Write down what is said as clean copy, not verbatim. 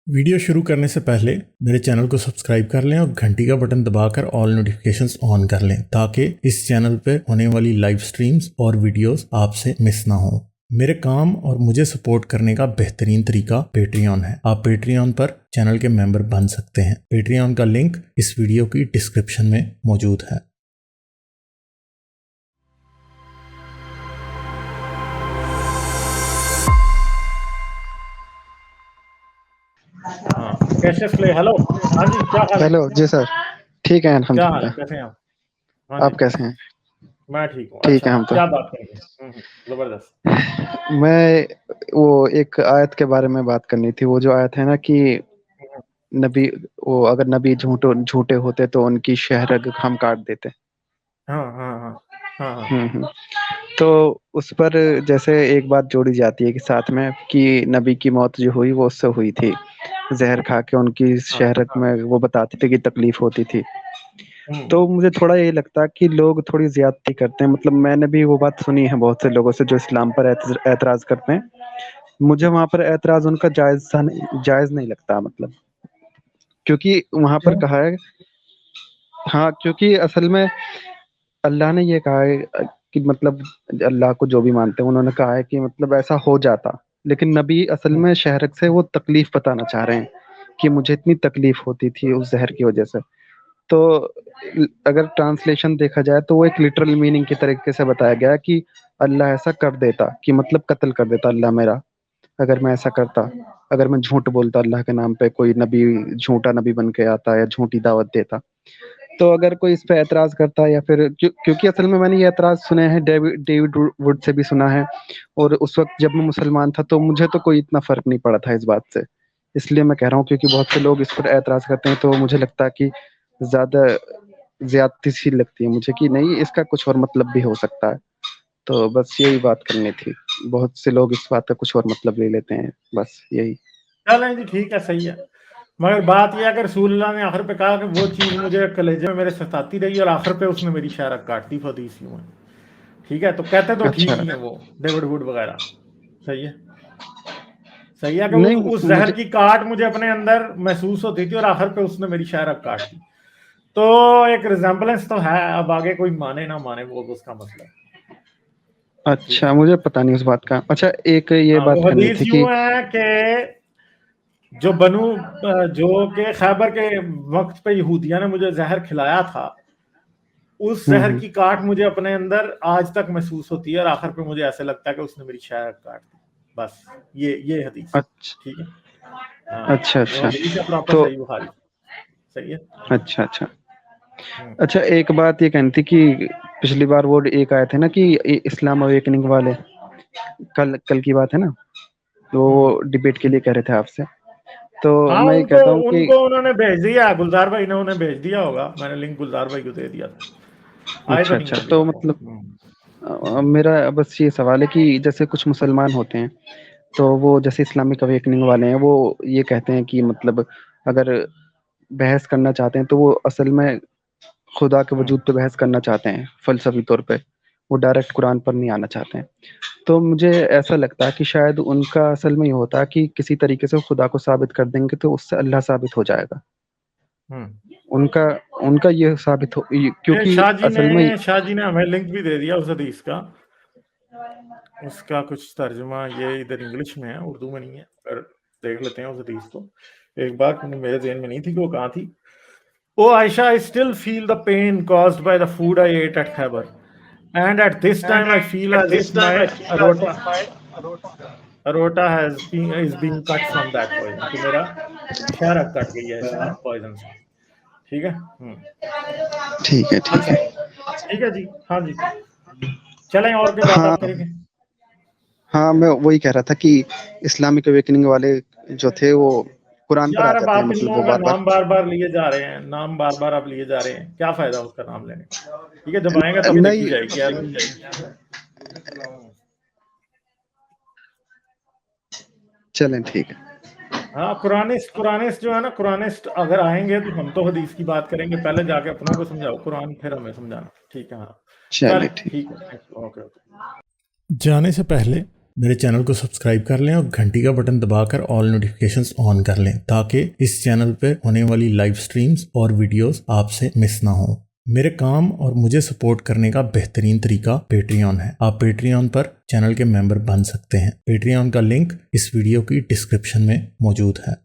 Video शुरू करने से पहले मेरे चैनल को सब्सक्राइब कर लें और घंटी का बटन दबाकर ऑल नोटिफिकेशंस ऑन कर लें ताकि इस चैनल पर होने वाली लाइव स्ट्रीम्स और वीडियोस आपसे मिस ना हो। मेरे काम और मुझे सपोर्ट करने का बेहतरीन तरीका पेट्रियन है। आप पेट्रियन पर चैनल के मेंबर बन सकते हैं। पेट्रियन का लिंक इस वीडियो की डिस्क्रिप्शन में मौजूद है। हाँ, कैशियस प्ले। हेलो, हाँ जी, क्या हाल है? हेलो जी सर, ठीक है क्या हाल है? अल्हम्दुलिल्लाह। कैसे हैं आप? हाँ आप जी, कैसे हैं? मैं ठीक हूँ। ठीक अच्छा, है हम तो। क्या बात करेंगे? जबरदस्त। मैं वो एक आयत के बारे में बात करनी थी। वो जो आयत है ना कि नबी, वो अगर नबी झूठे होते तो उनकी शहरग हम काट देते। हाँ हाँ हाँ हाँ हाँ हम्म। तो उस पर जैसे एक बात जोड़ी जाती है कि साथ में कि नबी की मौत जो हुई वो उससे हुई थी, जहर खा के उनकी हाँ शहरग हाँ। में वो बताते थे कि तकलीफ होती थी। हम्म, तो मुझे थोड़ा ये लगता है कि लोग थोड़ी ज्यादती करते हैं। मतलब मैंने भी वो बात सुनी है बहुत से लोगों से जो इस्लाम पर एतराज करते हैं। मुझे वहां पर एतराज उनका जायज नहीं लगता। मतलब क्योंकि वहां पर क्यों? कहा है, हाँ, क्योंकि असल में अल्लाह ने ये कहा है कि मतलब अल्लाह को जो भी मानते हैं उन्होंने कहा है कि मतलब ऐसा हो जाता। लेकिन नबी असल हम्म, में शहरक से वो तकलीफ बताना चाह रहे हैं कि मुझे इतनी तकलीफ होती थी उस जहर की वजह से। तो अगर ट्रांसलेशन देखा जाए तो वो एक लिटरल मीनिंग की तरीके से बताया गया है कि अल्लाह ऐसा कर देता, कि मतलब कत्ल कर देता अल्लाह मेरा, अगर मैं ऐसा करता। अगर मैं झूठ बोलता अल्लाह के नाम पे, कोई नबी झूठा नबी बन के आता या झूठी दावत देता। तो अगर कोई इस पे एतराज करता है या फिर क्योंकि असल में मैंने ये एतराज सुने हैं, डेविड वुड से भी सुना है। और उस वक्त जब मैं मुसलमान था तो मुझे तो कोई इतना फर्क नहीं पड़ा था इस बात से। इसलिए मैं कह रहा हूँ, क्योंकि बहुत से लोग इस पर एतराज करते हैं तो मुझे लगता है कि ज्यादा ज्यादती सी लगती है मुझे कि नहीं, इसका कुछ और मतलब भी हो सकता है। तो बस यही बात करनी थी। बहुत से लोग इस बात का कुछ और मतलब ले लेते हैं, बस यही। चलें जी, ठीक है, सही है। मगर बात यह है कि रसूलुल्लाह ने आखिर पे कहा कि वो चीज़ मुझे कलेजे में मेरे सताती रही और आखिर पे उसने मेरी शायरक काट दी फदीस यूं है। ठीक है, तो कहते तो ठीक अच्छा। ही है वो डेविड वुड वगैरह। सही है, सही है कि नहीं, उस जहर मुझे की काट मुझे अपने अंदर महसूस होती थी और आखिर पे उसने मेरी शायरक काट दी। तो एक रिजेम्बलेंस तो है। अब आगे कोई माने ना माने वो उसका मसला है। ठीक अच्छा, है। मुझे पता नहीं उस बात का। अच्छा, एक ये हाँ, बात वो करनी हदीस थी यूं कि है कि जो जो के खैबर के वक्त पे यहूदिया ने मुझे जहर खिलाया था, उस जहर हम्म। की काट मुझे अपने अंदर आज तक महसूस होती है और आखिर पे मुझे ऐसे लगता है कि उसने मेरी शायद काट दी। बस ये हदीस है। अच्छा ठीक है। हाँ, अच्छा वो अच्छा। हदीस है प्रॉपर, तो सही बुखारी। सही है। अच्छा अच्छा। हम्म, अच्छा, एक बात ये कहनी थी कि पिछली बार वो एक आए थे ना कि इस्लाम अवेकनिंग वाले, कल कल की बात है ना, तो वो हम्म। डिबेट के लिए कह रहे थे आपसे। तो हाँ, मैं ये उनको कहता हूँ कि उनको उन्होंने भेज दिया, गुलजार भाई ने उन्हें भेज दिया होगा। मैंने लिंक गुलजार भाई को दे दिया था। आए तो अच्छा नहीं अच्छा, है अभी तो तक वो। मतलब मेरा बस ये सवाल है कि जैसे कुछ मुसलमान होते हैं तो वो जैसे इस्लामिक अवेकनिंग वाले हैं, वो ये कहते हैं कि मतलब अगर बहस करना चाहते हैं तो वो असल में खुदा के हम्म। वजूद पे बहस करना चाहते हैं फलसफी तौर पे। वो डायरेक्ट कुरान पर नहीं आना चाहते हैं। तो मुझे ऐसा लगता है कि शायद उनका असल में ये होता है कि किसी तरीके से खुदा को साबित कर देंगे तो उससे अल्लाह साबित हो जाएगा। हम्म। उनका उनका ये साबित हो, ये क्योंकि असल में शाह जी ने हमें लिंक भी दे दिया उस हदीस का। उसका कुछ तर्जुमा ये इधर इंग्लिश में है, उर्दू में नहीं है। पर देख लेते हैं उस हदीस को एक बार, क्योंकि मेरे ज़हन में नहीं थी कि वो कहाँ थी। Oh Ayesha, I still feel the pain caused by the food I ate at Khyber, and at this time I feel as if my aorta is being cut from that poison, कि मेरा शायरा कट गई है इस poison से। ठीक है। ठीक है ठीक अच्छा, है। ठीक है जी। हाँ जी, चलें और कोई बात हाँ आप करेंगे? हाँ, मैं वही कह रहा था कि इस्लामिक अवेकनिंग वाले जो थे वो कुरान पर आ यार, अब जाते हैं, आप इन मतलब लोगों वो का बार बार। नाम बार बार लिए जा रहे हैं, नाम बार बार आप लिए जा रहे हैं, क्या फायदा उसका नाम लेने का? ठीक है, जब आएगा तभी देखी नहीं, जाएगी यार। चलें ठीक है। हाँ, कुरानिस्ट जो है ना, कुरानिस्ट अगर आएंगे तो हम तो हदीस की बात करेंगे। पहले जाके अपनों को समझाओ कुरान, फिर हमें समझाना। ठीक है। हाँ, चलें, चलें ठीक। ठीक है, ओके ओके। जाने से पहले मेरे चैनल को सब्सक्राइब कर लें और घंटी का बटन दबाकर ऑल नोटिफिकेशंस ऑन कर लें ताकि इस चैनल पे होने वाली लाइव स्ट्रीम्स और वीडियोस आपसे मिस ना हो। मेरे काम और मुझे सपोर्ट करने का बेहतरीन तरीका पेट्रियन है। आप पेट्रियन पर चैनल के मेंबर बन सकते हैं। पेट्रियन का लिंक इस वीडियो की डिस्क्रिप्शन में मौजूद है।